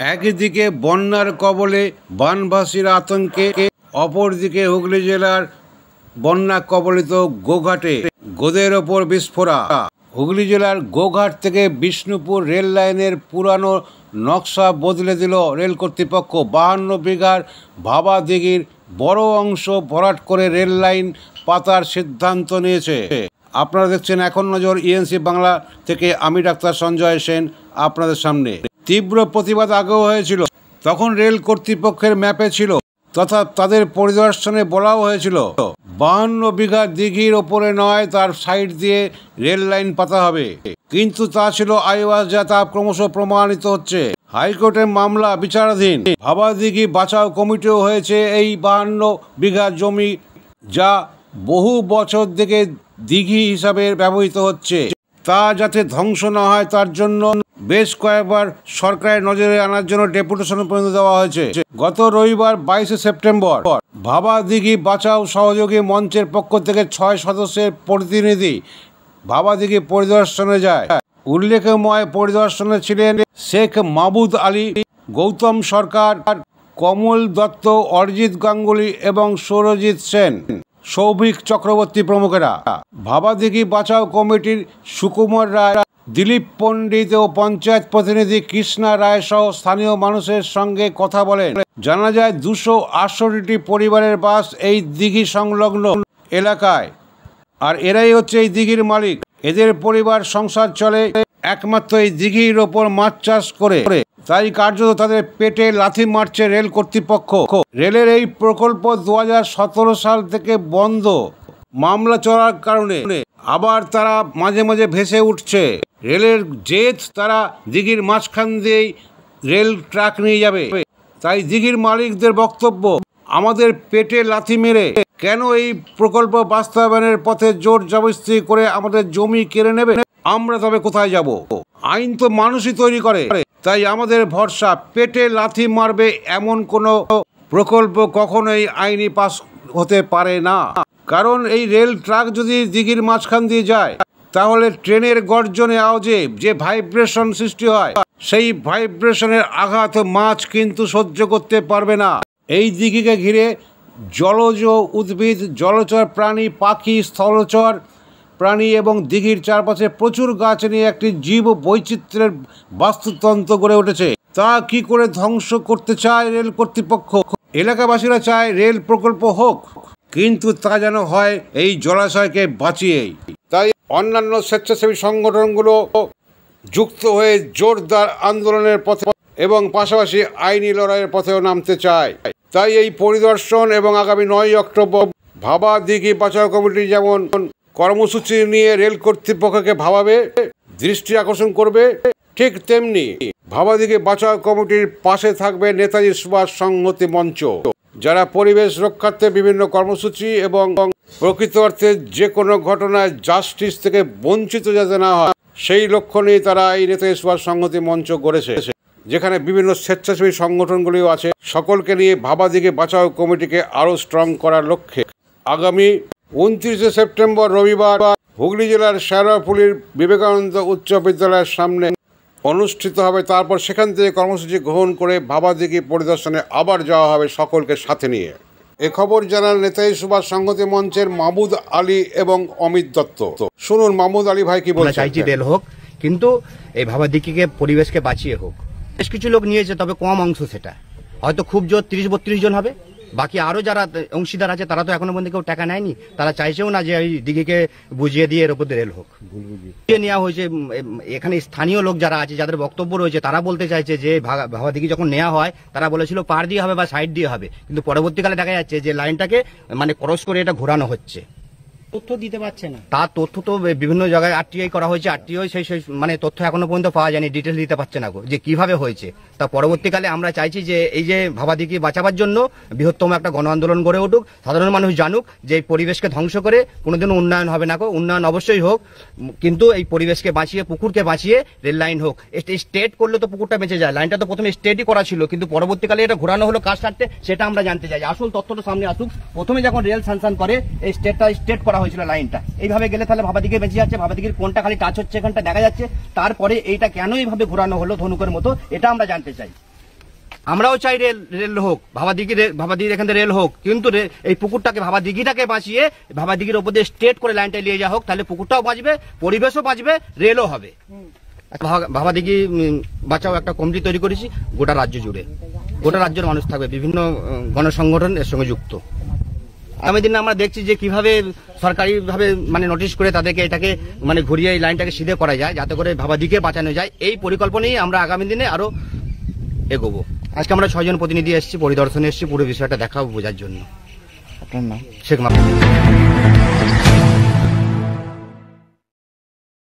একদিকে বন্যার কবলে বানভাসীর আতঙ্কে, অপরদিকে হুগলি জেলার বন্যা কবলিত গোঘাটে গোদের ওপর বিস্ফোরা। হুগলি জেলার গোঘাট থেকে বিষ্ণুপুর রেল লাইনের পুরানো নকশা বদলে দিল রেল কর্তৃপক্ষ। 52 বিঘার ভাবা দিঘির বড় অংশ ভরাট করে রেল লাইন পাতার সিদ্ধান্ত নিয়েছে। আপনারা দেখছেন এখন নজর ইএনসি বাংলা থেকে, আমি ডাক্তার সঞ্জয় সেন আপনাদের সামনে। তীব্র প্রতিবাদ আগেও হয়েছিল, তখন রেল কর্তৃপক্ষের ম্যাপে ছিল তথা তাদের পরিদর্শনে বলাও হয়েছিল 52 বিঘা দিঘির ওপরে নয়, তার সাইড দিয়ে রেল লাইন পাতা হবে। কিন্তু তা ছিল আইওয়াজ, যা তা ক্রমশ প্রমাণিত হচ্ছে। হাইকোর্টের মামলা বিচারাধীন। ভাবা দিঘি বাঁচাও কমিটিও হয়েছে এই 52 বিঘা জমি, যা বহু বছর থেকে দিঘি হিসাবে ব্যবহৃত হচ্ছে। তা যাতে ধ্বংস না হয় তার জন্য বেশ কয়েকবার সরকারের নজরে আনার জন্য ডেপুটেশন পর্যন্ত দেওয়া হয়েছে। গত রবিবার 22 সেপ্টেম্বর ভাবা দিঘি বাঁচাও সহযোগী মঞ্চের পক্ষ থেকে 6 সদস্যের প্রতিনিধি ভাবা দিঘি পরিদর্শনে যায়। উল্লেখময় পরিদর্শনে ছিলেন শেখ মাহবুদ আলী, গৌতম সরকার, কমল দত্ত, অরিজিৎ গাঙ্গুলি এবং সৌরজিৎ সেন, সৌভিক চক্রবর্তী প্রমুখেরা। ভাবা দিঘি বাঁচাও কমিটির সুকুমার রায়, দিলীপ পণ্ডিত ও পঞ্চায়েত প্রতিনিধি কৃষ্ণা রায় সহ স্থানীয় মানুষের সঙ্গে কথা বলেন। জানা যায় 268টি পরিবারের বাস এই দিঘি সংলগ্ন এলাকায়, আর এরাই হচ্ছে এই দিঘির মালিক। এদের পরিবার সংসার চলে একমাত্র এই দিঘির ওপর মাছ চাষ করে। তাই কার্যত তাদের পেটে লাথি মারছে রেল কর্তৃপক্ষ। রেলের এই প্রকল্প 2017 সাল থেকে বন্ধ। মামলা চলার কারণে আবার তারা মাঝে মাঝে ভেসে উঠছে। রেলের জেদ, তারা দিঘির মাঝখান দিয়েই রেল ট্রাক নিয়ে যাবে। তাই দিঘির মালিকদের বক্তব্য, আমাদের পেটে লাথি মেরে কেন এই প্রকল্প বাস্তবায়নের পথে জোর জবরদস্তি করে আমাদের জমি কেড়ে নেবে? আমরা তবে কোথায় যাব? আইন তো মানুষই তৈরি করে, তাই আমাদের ভরসা পেটে লাথি মারবে এমন কোনো প্রকল্প কখনোই আইনি পাস হতে পারে না। কারণ এই রেল ট্রাক যদি দিঘির মাঝখান দিয়ে যায়, তাহলে ট্রেনের গর্জনে আওয়াজে যে ভাইব্রেশন সৃষ্টি হয়, সেই ভাইব্রেশনের আঘাত মাছ কিন্তু সহ্য করতে পারবে না। এই দিঘিকে ঘিরে জলজ উদ্ভিদ, জলচর প্রাণী, পাখি, স্থলচর প্রাণী এবং দিঘির চারপাশে প্রচুর গাছ নিয়ে একটি জীব বৈচিত্র্যের বাস্তুতন্ত্র গড়ে উঠেছে। তা কি করে ধ্বংস করতে চায় রেল কর্তৃপক্ষ? এলাকাবাসীরা চায় রেল প্রকল্প হোক, কিন্তু তা যেন হয় এই জলাশয়কে বাঁচিয়েই। তাই অন্যান্য স্বেচ্ছাসেবী সংগঠনগুলো যুক্ত হয়ে জোরদার আন্দোলনের পথে এবং পাশাপাশি আইনি লড়াইয়ের পথেও নামতে চায়। তাই এই পরিদর্শন এবং আগামী 9 অক্টোবর ভাবা দিঘি বাঁচাও কমিটি যেমন কর্মসূচি নিয়ে রেল কর্তৃপক্ষকে ভাবাবে, দৃষ্টি আকর্ষণ করবে, ঠিক তেমনি ভাবা দিঘি বাঁচাও কমিটির পাশে থাকবে নেতাজি সুভাষ সংহতি মঞ্চ, যারা পরিবেশ রক্ষার্থে বিভিন্ন কর্মসূচি এবং প্রকৃত অর্থে যে কোনো ঘটনায় জাস্টিস থেকে বঞ্চিত যাতে না হয়, সেই লক্ষ্য নিয়ে তারা এই নেতাজি সুভাষ সংহতি মঞ্চ গড়েছে, যেখানে বিভিন্ন স্বেচ্ছাসেবী সংগঠনগুলিও আছে। সকলকে নিয়ে ভাবা দিঘি বাঁচাও কমিটিকে আরও স্ট্রং করার লক্ষ্যে আগামী 29 সেপ্টেম্বর রবিবার হুগলি জেলার শেরপুলির বিবেকানন্দ উচ্চ বিদ্যালয়ের সামনে অনুষ্ঠিত হবে। তারপর সেখান থেকে কর্মসূচি গ্রহণ করে ভাবা দিঘি পরিদর্শনে আবার যাওয়া হবে সকলকে সাথে নিয়ে। এ খবর জানান নেতাজি সুভাষ সংহতি মঞ্চের মাহমুদ আলী এবং অমিত দত্ত। শুনুন মাহমুদ আলী ভাই কি বলছেন। চাইছি রেল হোক, কিন্তু এই ভাবা দিঘিকে পরিবেশকে বাঁচিয়ে হোক। বেশ কিছু লোক নিয়েছে, তবে কম অংশ, সেটা হয়তো খুব জোর 30-32 জন হবে। বাকি আরো যারা অংশীদার আছে তারা তো এখনো পর্যন্ত কেউ টাকা নেয়নি, তারা চাইছেও না যে এই দিঘিকে বুঝিয়ে দিয়ে এর উপর রেল হোক। বুঝিয়ে নেওয়া হয়েছে। এখানে স্থানীয় লোক যারা আছে, যাদের বক্তব্য রয়েছে, তারা বলতে চাইছে যে ভাবা দিঘি যখন নেওয়া হয়, তারা বলেছিল পার দিয়ে হবে বা সাইড দিয়ে হবে, কিন্তু পরবর্তীকালে দেখা যাচ্ছে যে লাইনটাকে মানে ক্রস করে এটা ঘোরানো হচ্ছে। তথ্য দিতে পারছে না। তার তথ্য তো বিভিন্ন জায়গায় আরটিআই করা হয়েছে, আরটিআই সেই মানে তথ্য এখনো পর্যন্ত পাওয়া যায়নি, ডিটেলস দিতে পারছে না যে কিভাবে হয়েছে। তা পরবর্তীকালে আমরা চাইছি যে এই যে ভাবা দিঘি বাঁচাবার জন্য বৃহত্তম একটা গণ আন্দোলন গড়ে উঠুক, সাধারণ মানুষ জানুক যে এই পরিবেশকে ধ্বংস করে কোনোদিনও উন্নয়ন হবে না। উন্নয়ন অবশ্যই হোক, কিন্তু এই পরিবেশকে বাঁচিয়ে, পুকুরকে বাঁচিয়ে রেল লাইন হোক। স্টেট করলে তো পুকুরটা বেঁচে যায়। লাইনটা তো প্রথমে স্টেটই করা ছিল, কিন্তু পরবর্তীকালে এটা ঘোরানো হলো কাজ সারতে, সেটা আমরা জানতে চাই। আসল তথ্যটা সামনে আসুক। প্রথমে যখন রেল স্যাংশন করে এই স্টেট করা হয়েছিল লাইনটা, এইভাবে গেলে তাহলে ভাবা দিঘি বেঁচে যাচ্ছে। ভাবা দিঘির কোনটা খালি টাচ হচ্ছে এখানটা দেখা যাচ্ছে, তারপরে এইটা কেন এইভাবে ঘোরানো হলো ধনুকের মতো, এটা আমরা জানতে চাই। আমরাও চাই রেল হোক, ভাবাদিঘির এখান থেকে রেল হোক, কিন্তু এই পুকুরটাকে ভাবাদিঘিটাকে বাঁচিয়ে ভাবাদিঘির ওপর দিয়ে স্ট্রেট করে লাইনটা নিয়ে যাওয়া হোক, তাহলে পুকুরটাও বাঁচবে, পরিবেশও বাঁচবে, রেলও হবে। ভাবাদিঘি বাঁচাও একটা কমিটি তৈরি করেছি গোটা রাজ্য জুড়ে, গোটা রাজ্যের মানুষ থাকবে, বিভিন্ন গণসংগঠন এর সঙ্গে যুক্ত। আগামী দিনে আমরা দেখছি যে কিভাবে সরকারিভাবে মানে নোটিশ করে তাদেরকে এটাকে মানে ঘুরিয়ে এই লাইনটাকে সিধে করা যায়, যাতে করে ভাবাদিঘিকে বাঁচানো যায়। এই পরিকল্পনাই আমরা আগামী দিনে আরো এগোবো। আজকে আমরা 6 জন প্রতিনিধি এসেছি, পরিদর্শনে এসেছি পুরো বিষয়টা দেখা বোঝার জন্য। আপনার নাম? শেখ মাহমুদ।